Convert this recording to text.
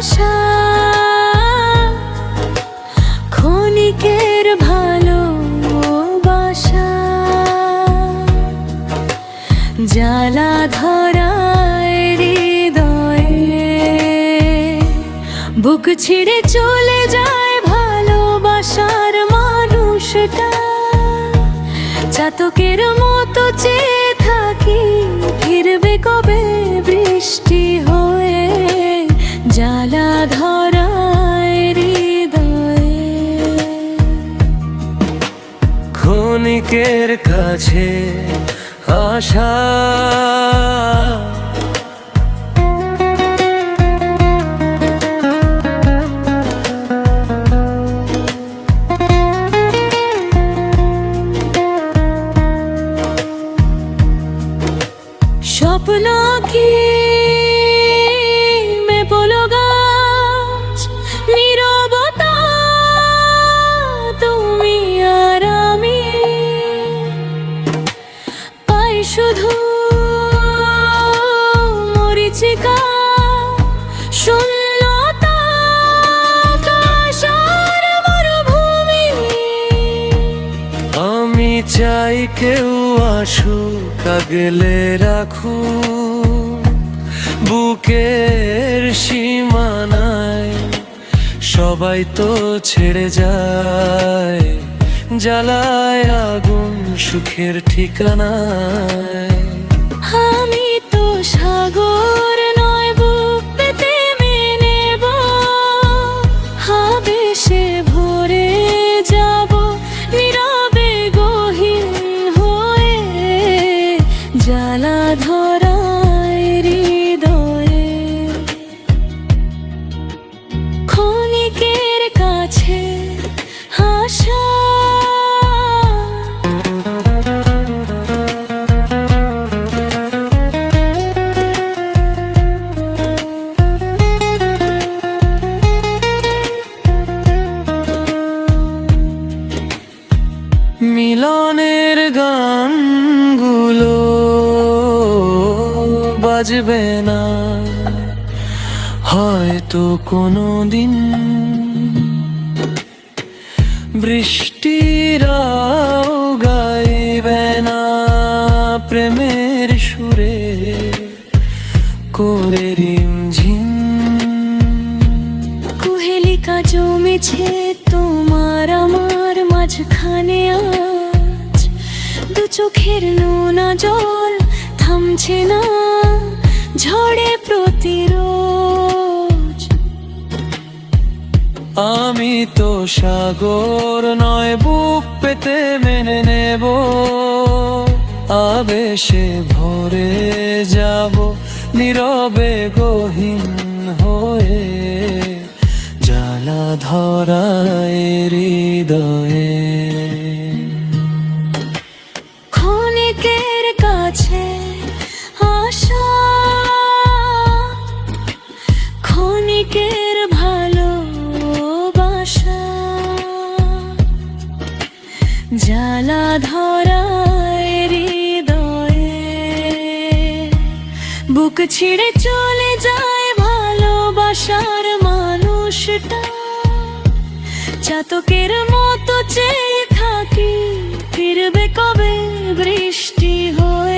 আশা, ক্ষণিকের ভালোবাসা, জ্বালা ধরায় হৃদয়ে, বুক ছিঁড়ে চলে যায় ভালোবাসার মানুষটা। চাতকের মতো চেয়ে থাকি, ফিরবে কবে বৃষ্টি হয়ে, জ্বালা ধরায় হৃদয়ে। ক্ষণিকের কাছে আশা, স্বপ্ন কি মেপলো গাছ, নীরবতা তুমি আর আমি, পাই শুধু মরিচিকা, শূন্যতা, আকাশ আর মরুভূমি। আমি চাই কেউ আসুক, আগলে রাখুক বুকের সীমানায়। সবাই তো ছেড়ে যায়, জ্বালায় আগুন সুখের ঠিকানায়। আমি তো সাগর নয়, বুক পেতে মেনে নেব, আবেশে ভরে যাব, নীরবে গহীন হয়ে, জ্বালা ধরায় হৃদয়ে। ক্ষণিকের কাছে আশা, মিলনের গানগুলো বাজবে না হয়তো কোনোদিন, বৃষ্টিরাও গাইবে না প্রেমের সুরে করে রিমঝিম। কুহেলিকা জমেছে তোমার আমার মাঝখানে আজ, দু চোখের নোনা জল থামছে না ঝড়ে প্রতিরোজ। আমি তো সাগর নয়, বুক পেতে মেনে নেব, আবেশে ভরে যাব, নীরবে গহীন হয়ে, জ্বালা ধরায় হৃদয়ে। ক্ষণিকের কাছে আশা, ক্ষণিকের ভালোবাসা, জ্বালা ধরায় হৃদয়ে, বুক ছিঁড়ে চলে যায় ভালোবাসার মানুষটা। চাতকের মতো চেয়ে থাকি, ফিরবে কবে বৃষ্টি হয়ে,